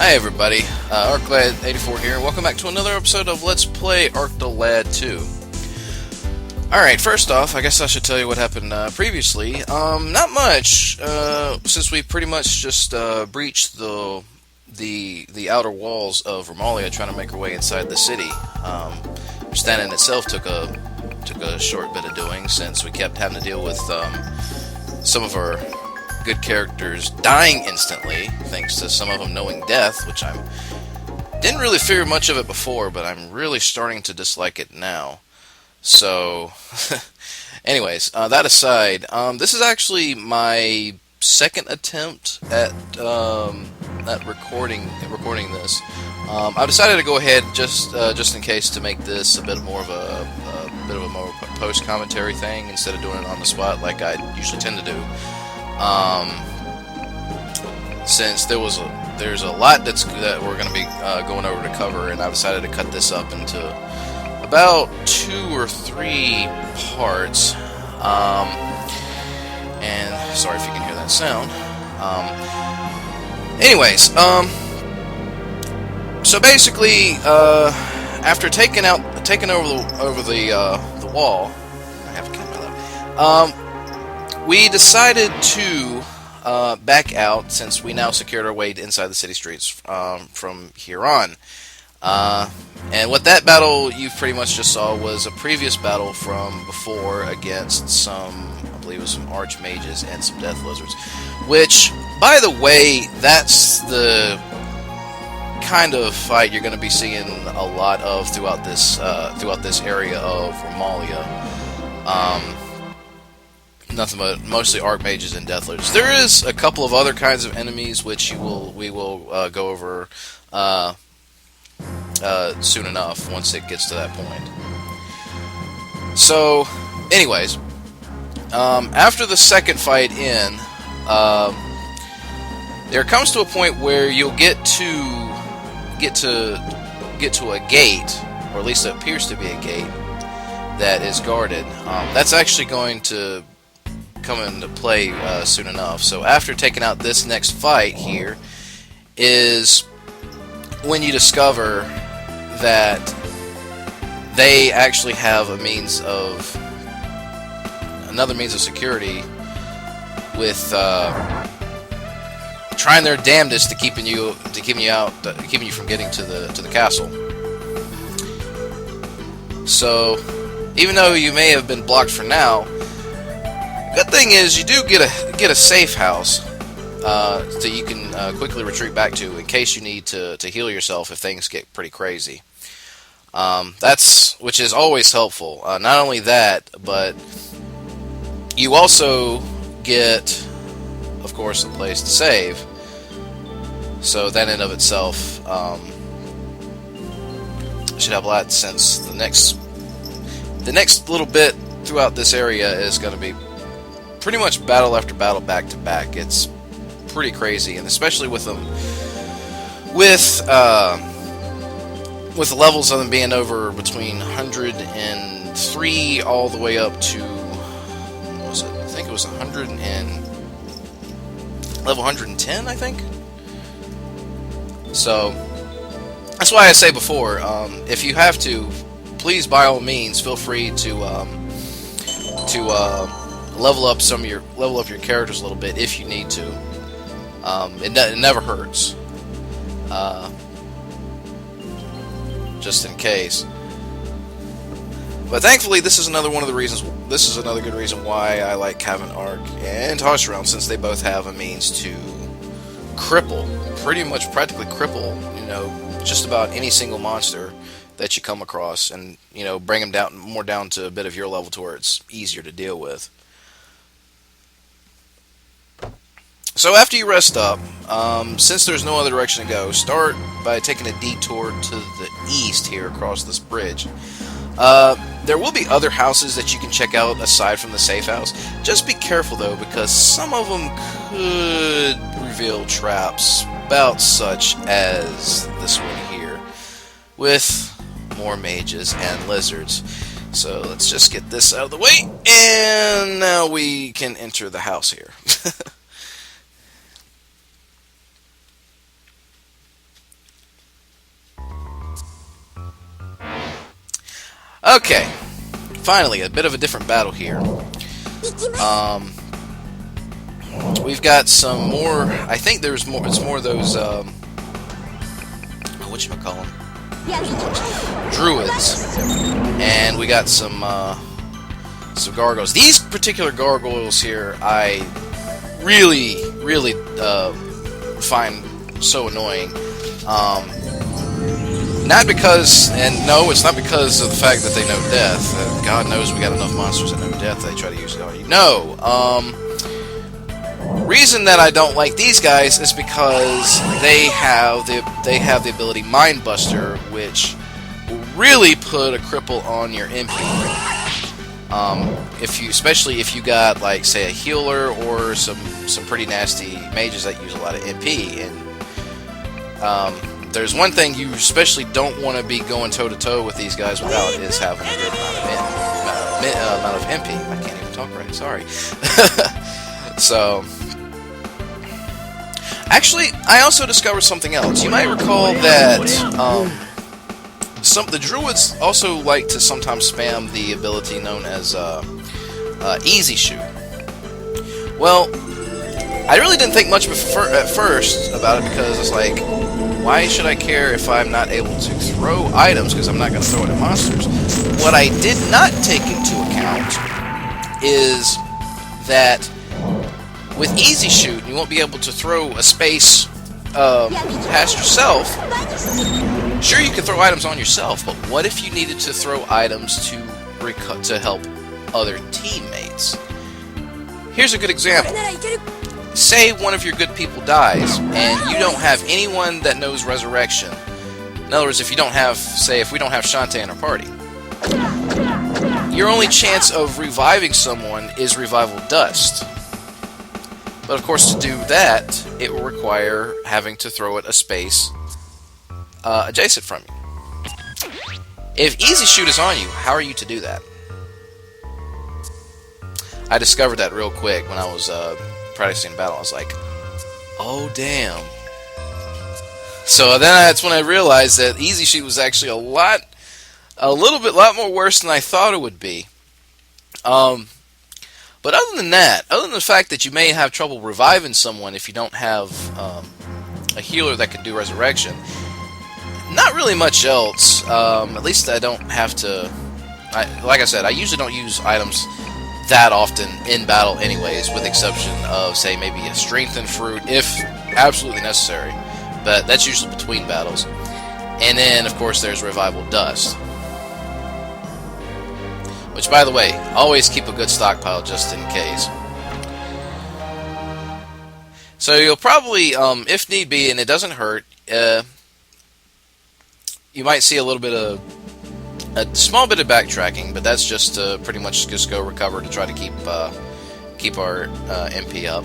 Hi everybody, ArcLad84 here, and welcome back to another episode of Let's Play Arc the Lad 2. Alright, first off, I guess I should tell you what happened previously. Not much, since we pretty much just breached the outer walls of Ralia, trying to make our way inside the city. Which that in itself took a short bit of doing, since we kept having to deal with some of our good characters dying instantly, thanks to some of them knowing death, which I didn't really fear much of it before, but I'm really starting to dislike it now. So, anyways, that aside, this is actually my second attempt at recording this. I've decided to go ahead just in case to make this a bit more of a post commentary thing instead of doing it on the spot like I usually tend to do. Since there's a lot that we're going to be going over to cover, and I've decided to cut this up into about 2 or 3 parts. And sorry if you can hear that sound. Anyways, so basically, after taking over the wall, I have to count my left. We decided to back out, since we now secured our way inside the city streets from here on. And what that battle you pretty much just saw was a previous battle from before against some, I believe it was some archmages and some death lizards. Which, by the way, that's the kind of fight you're going to be seeing a lot of throughout this area of Ralia. Nothing but mostly archmages and death lizards. There is a couple of other kinds of enemies which we will go over soon enough once it gets to that point. So, anyways, after the second fight there comes to a point where you'll get to a gate, or at least it appears to be a gate that is guarded. That's actually going to come into play soon enough. So after taking out this next fight here is when you discover that they actually have another means of security with trying their damnedest to keeping you from getting to the castle. So even though you may have been blocked for now, good thing is you do get a safe house that you can quickly retreat back to in case you need to heal yourself if things get pretty crazy. Which is always helpful. Not only that, but you also get, of course, a place to save. So that in of itself should help a lot, since the next little bit throughout this area is going to be pretty much battle after battle back to back. It's pretty crazy, and especially with the levels of them being over between 103 all the way up to, what was it? I think it was level 110, I think. So that's why I say before, if you have to, please by all means feel free to level up your characters a little bit if you need to. It never hurts. Just in case. But thankfully, this is another good reason why I like having Arc and Toshround, since they both have a means to practically cripple, just about any single monster that you come across, and bring them down to a bit of your level to where it's easier to deal with. So after you rest up, since there's no other direction to go, start by taking a detour to the east here across this bridge. There will be other houses that you can check out aside from the safe house. Just be careful though, because some of them could reveal traps about such as this one here, with more mages and lizards. So let's just get this out of the way, and now we can enter the house here. Okay, finally, a bit of a different battle here. We've got some more. I think there's more. It's more of those. Whatchamacallem? Druids, and we got some gargoyles. These particular gargoyles here, I really find so annoying. Not because, and no, it's not because of the fact that they know death. God knows we got enough monsters that know death. They try to use it on you. No. Reason that I don't like these guys is because they have the ability Mind Buster, which will really put a cripple on your MP. Especially if you got, like, say, a healer or some pretty nasty mages that use a lot of MP. And there's one thing you especially don't want to be going toe to toe with these guys without is having a good amount of MP. I can't even talk right. Sorry. So. Actually, I also discovered something else. You might recall that the druids also like to sometimes spam the ability known as Easy Shoot. Well, I really didn't think much at first about it because it's like, why should I care if I'm not able to throw items because I'm not going to throw it at monsters? What I did not take into account is that with Easy Shoot, you won't be able to throw a space past yourself. Sure, you can throw items on yourself, but what if you needed to throw items to help other teammates? Here's a good example. Say one of your good people dies, and you don't have anyone that knows Resurrection. In other words, if we don't have Shantae in our party, your only chance of reviving someone is Revival Dust. But of course, to do that, it will require having to throw it a space adjacent from you. If Easy Shoot is on you, how are you to do that? I discovered that real quick when I was practicing battle. I was like, oh damn. So then that's when I realized that Easy Shoot was actually a lot more worse than I thought it would be. But other than that, other than the fact that you may have trouble reviving someone if you don't have a healer that can do resurrection, not really much else. At least I don't have to. Like I said, I usually don't use items that often in battle anyways, with the exception of, say, maybe a strengthened fruit if absolutely necessary. But that's usually between battles. And then, of course, there's Revival Dust. Which, by the way, always keep a good stockpile just in case. So you'll probably, if need be, and it doesn't hurt, you might see a small bit of backtracking, but that's just to pretty much just go recover to try to keep our MP up.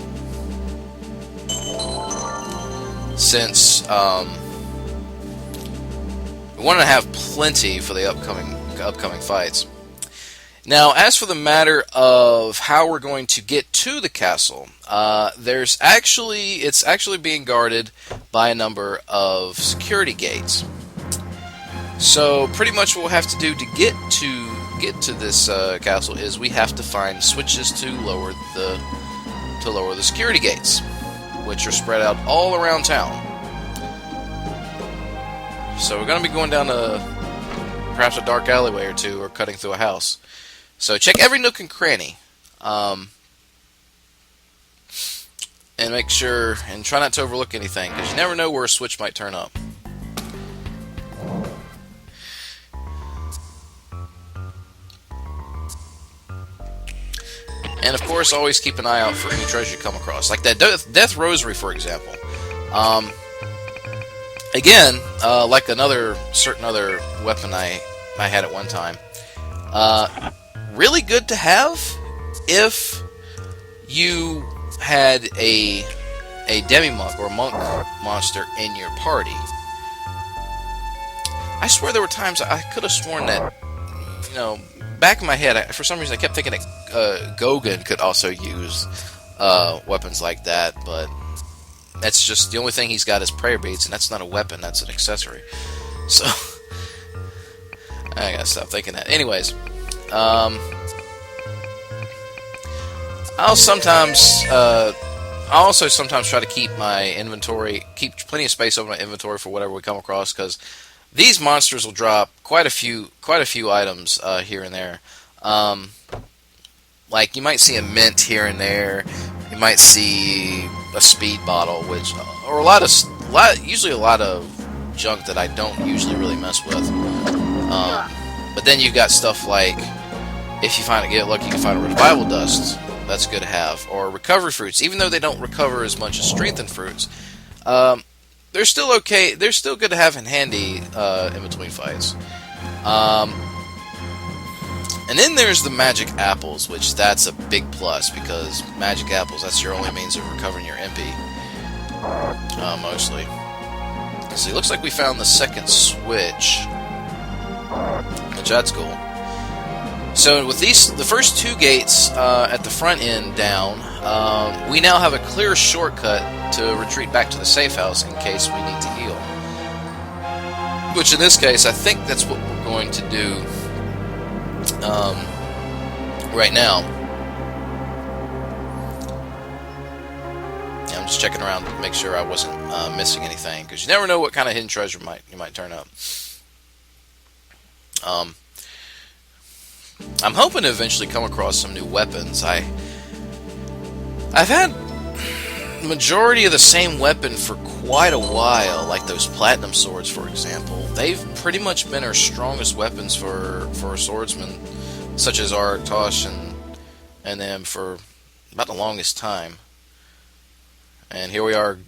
Since we want to have plenty for the upcoming fights. Now, as for the matter of how we're going to get to the castle, it's actually being guarded by a number of security gates. So, pretty much what we'll have to do to get to this castle is we have to find switches to lower the security gates, which are spread out all around town. So, we're going to be going down perhaps a dark alleyway or two, or cutting through a house. So check every nook and cranny, and make sure, and try not to overlook anything, because you never know where a switch might turn up. And of course, always keep an eye out for any treasure you come across, like that Death Rosary, for example. Again, like certain other weapon I had at one time. Really good to have if you had a demi-monk or monk monster in your party. I swear there were times I could have sworn that, back in my head, for some reason I kept thinking that Gogan could also use weapons like that, but that's just the only thing he's got is prayer beads, and that's not a weapon, that's an accessory. So I gotta stop thinking that. Anyways, I'll also sometimes try to keep my inventory, keep plenty of space over my inventory for whatever we come across, because these monsters will drop quite a few items here and there. Like you might see a mint here and there. You might see a speed bottle, or usually a lot of junk that I don't usually really mess with. But then you've got stuff like, if you get lucky, you can find a revival dust. That's good to have, or recovery fruits. Even though they don't recover as much as strengthened fruits, they're still okay. They're still good to have in handy in between fights. And then there's the magic apples, which that's a big plus, because magic apples, that's your only means of recovering your MP, mostly. So it looks like we found the second switch, which that's cool. So with the first two gates at the front end down, we now have a clear shortcut to retreat back to the safe house in case we need to heal. Which in this case, I think that's what we're going to do right now. Yeah, I'm just checking around to make sure I wasn't missing anything, because you never know what kind of hidden treasure you might turn up. I'm hoping to eventually come across some new weapons. I've had the majority of the same weapon for quite a while, like those platinum swords, for example. They've pretty much been our strongest weapons for a swordsman, such as Tosh and them, for about the longest time. And here we are,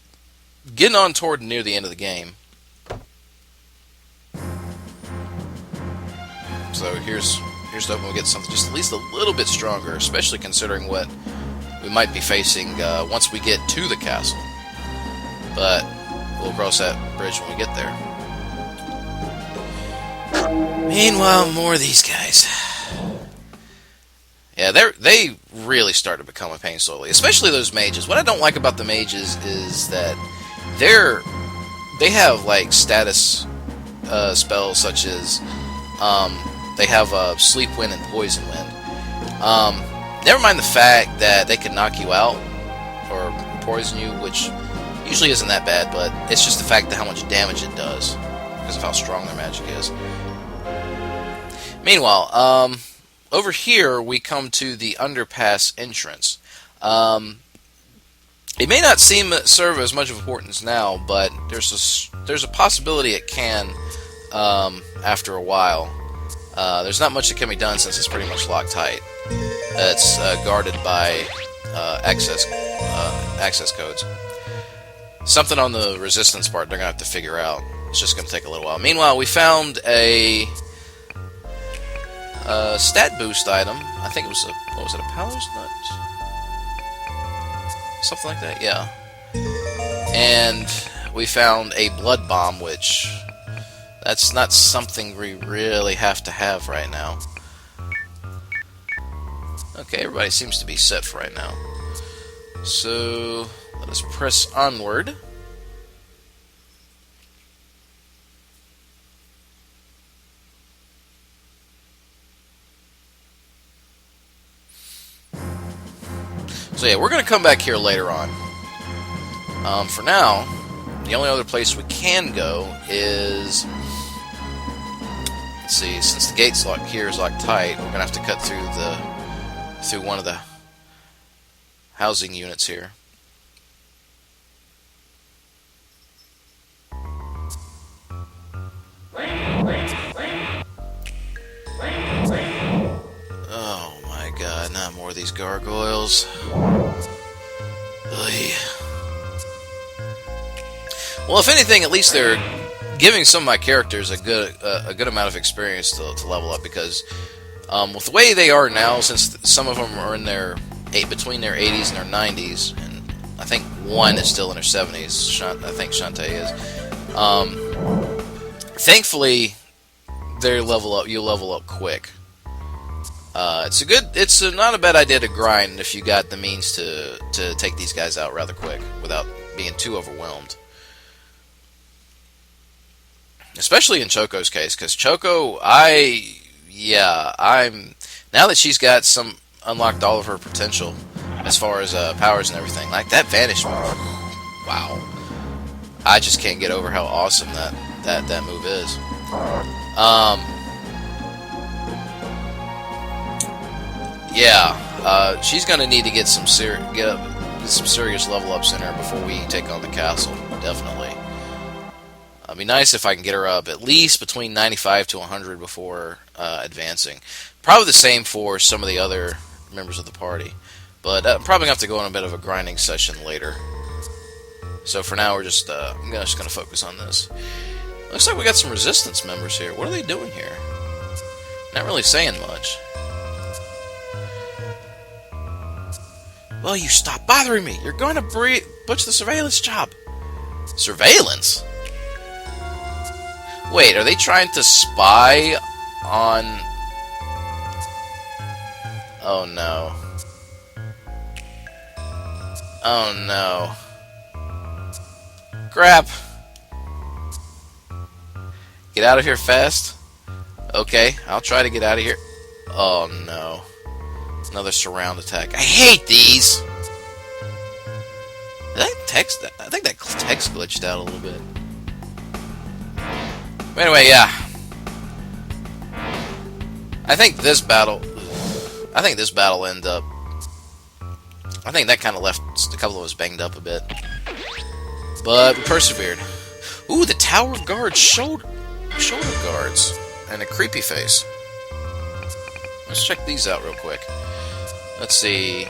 getting on toward near the end of the game. So here's hoping we'll get something just at least a little bit stronger, especially considering what we might be facing once we get to the castle. But we'll cross that bridge when we get there. Meanwhile, more of these guys. Yeah, they really start to become a pain slowly, especially those mages. What I don't like about the mages is that they have like status spells, such as they have Sleep Wind and Poison Wind. Never mind the fact that they can knock you out or poison you, which usually isn't that bad, but it's just the fact that how much damage it does because of how strong their magic is. Meanwhile, over here we come to the underpass entrance. It may not serve as much of importance now, but there's a possibility it can after a while. There's not much that can be done since it's pretty much locked tight. It's guarded by access codes. Something on the resistance part they're going to have to figure out. It's just going to take a little while. Meanwhile, we found a stat boost item. I think it was a Palos Nut? Something like that, yeah. And we found a blood bomb, which that's not something we really have to have right now. Okay, everybody seems to be set for right now. So, let us press onward. So yeah, we're going to come back here later on. For now, the only other place we can go is... Let's see, since the gate's locked here is locked tight, we're going to have to cut through one of the housing units here. Oh my god, not more of these gargoyles. Oy. Well, if anything, at least they're giving some of my characters a good amount of experience to level up, because with the way they are now, since some of them are in between their 80s and their 90s, and I think one is still in her 70s, I think Shantae is. Thankfully, you'll level up quick. It's not a bad idea to grind if you got the means to take these guys out rather quick without being too overwhelmed. Especially in Choco's case, because Choco, I'm now that she's got unlocked all of her potential as far as powers and everything. Like that vanish move, wow! I just can't get over how awesome that move is. She's gonna need to get some serious level ups in her before we take on the castle. Definitely. It'd be nice if I can get her up at least between 95 to 100 before advancing. Probably the same for some of the other members of the party. But I'm probably going to have to go on a bit of a grinding session later. So for now, I'm just going to focus on this. Looks like we got some resistance members here. What are they doing here? Not really saying much. Well, you stop bothering me. You're going to butch the surveillance job. Surveillance? Wait, are they trying to spy on... Oh no. Oh no. Crap. Get out of here fast. Okay, I'll try to get out of here. Oh no. Another surround attack. I hate these! I think that text glitched out a little bit. But anyway, yeah. I think this battle ended up... I think that kind of left a couple of us banged up a bit. But we persevered. Ooh, the Tower of Guards shoulder guards. And a creepy face. Let's check these out real quick. Let's see.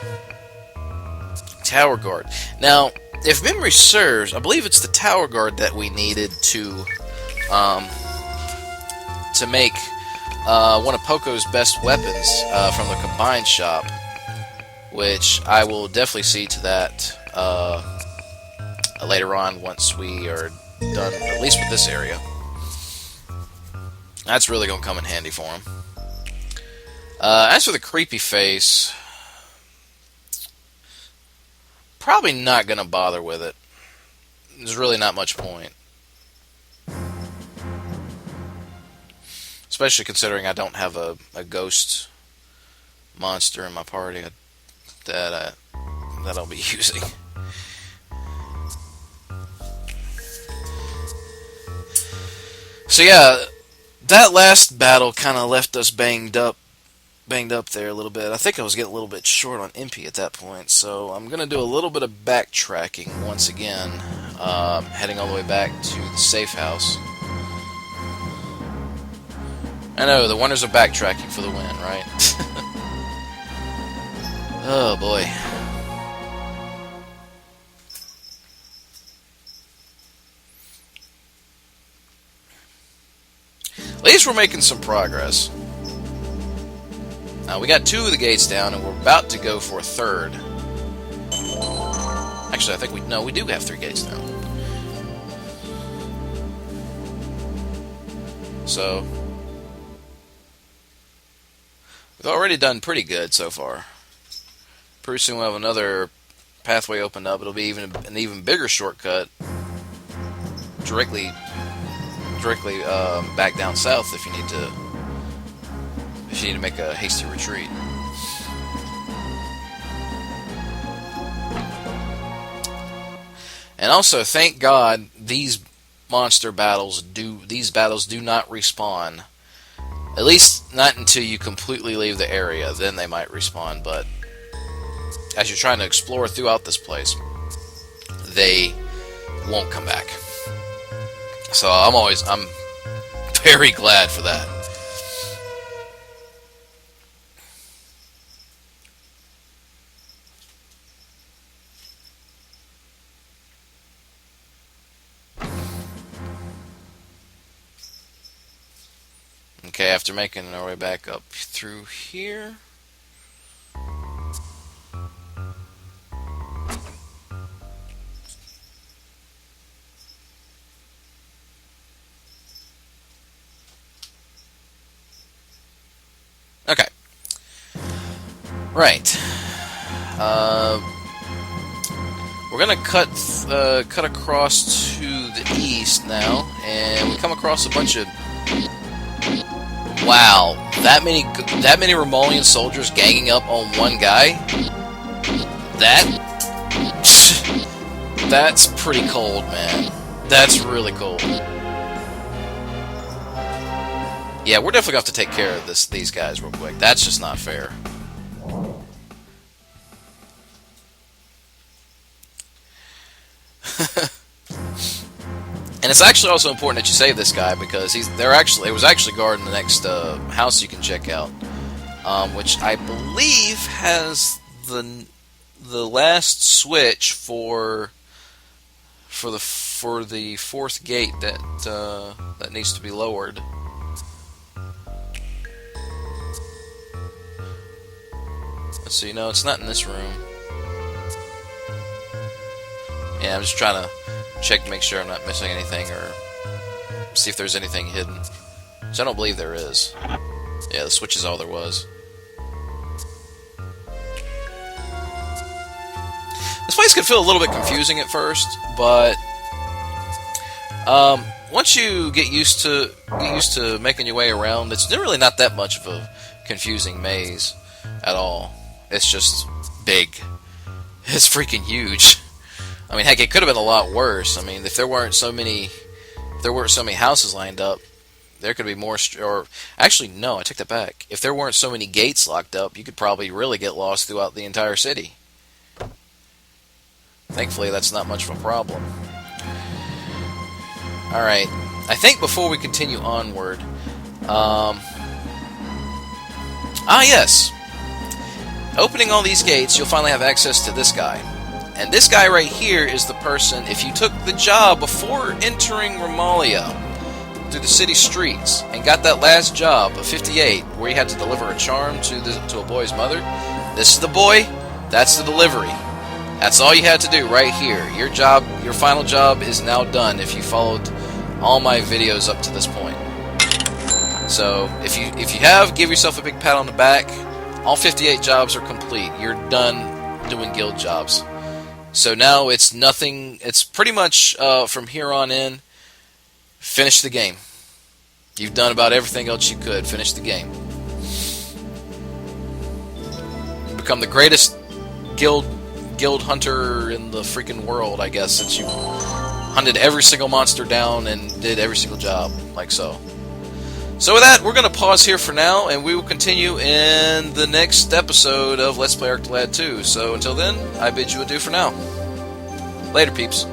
Tower Guard. Now, if memory serves, I believe it's the Tower Guard that we needed to make one of Poco's best weapons from the Combined Shop, which I will definitely see to that later on once we are done, at least with this area. That's really going to come in handy for him. As for the creepy face, probably not going to bother with it. There's really not much point. Especially considering I don't have a ghost monster in my party that I'll be using. So yeah, that last battle kind of left us banged up there a little bit. I think I was getting a little bit short on MP at that point, so I'm going to do a little bit of backtracking once again, heading all the way back to the safe house. I know, the wonders of backtracking for the win, right? Oh boy. At least we're making some progress. Now, we got 2 of the gates down, and we're about to go for a 3rd. Actually, I think we do have 3 gates down. So, we've already done pretty good so far. Pretty soon we'll have another pathway opened up. It'll be an even bigger shortcut directly back down south if you need to make a hasty retreat. And also, thank God these battles do not respawn. At least not until you completely leave the area. Then they might respawn, but as you're trying to explore throughout this place, they won't come back. So I'm very glad for that. Okay, after making our way back up through here. Okay. Right. We're We're gonna cut across to the east now, and we come across a bunch of. Wow, that many Romalian soldiers ganging up on one guy. That's pretty cold, man. That's really cold. Yeah, we're definitely going to have to take care of these guys real quick. That's just not fair. And it's actually also important that you save this guy because it was actually guarding the next house you can check out, which I believe has the last switch for the fourth gate that needs to be lowered. Let's see. No, it's not in this room. Yeah, I'm just trying to check to make sure I'm not missing anything or see if there's anything hidden. Which I don't believe there is. Yeah, the switch is all there was. This place could feel a little bit confusing at first, but once you get used to making your way around, it's really not that much of a confusing maze at all. It's just big. It's freaking huge. I mean, heck, it could have been a lot worse. I mean, if there weren't so many houses lined up, there could be more. Or actually, no, I take that back. If there weren't so many gates locked up, you could probably really get lost throughout the entire city. Thankfully, that's not much of a problem. All right, I think before we continue onward, yes, opening all these gates, you'll finally have access to this guy. And this guy right here is the person, if you took the job before entering Ralia through the city streets and got that last job of 58 where you had to deliver a charm to a boy's mother, this is the boy, that's the delivery. That's all you had to do right here. Your final job is now done if you followed all my videos up to this point. So if you have, give yourself a big pat on the back. All 58 jobs are complete. You're done doing guild jobs. So now it's nothing. It's pretty much from here on in, finish the game. You've done about everything else you could. Finish the game. Become the greatest guild hunter in the freaking world, I guess, since you hunted every single monster down and did every single job, like so. So with that, we're going to pause here for now, and we will continue in the next episode of Let's Play Arc the Lad 2. So until then, I bid you adieu for now. Later, peeps.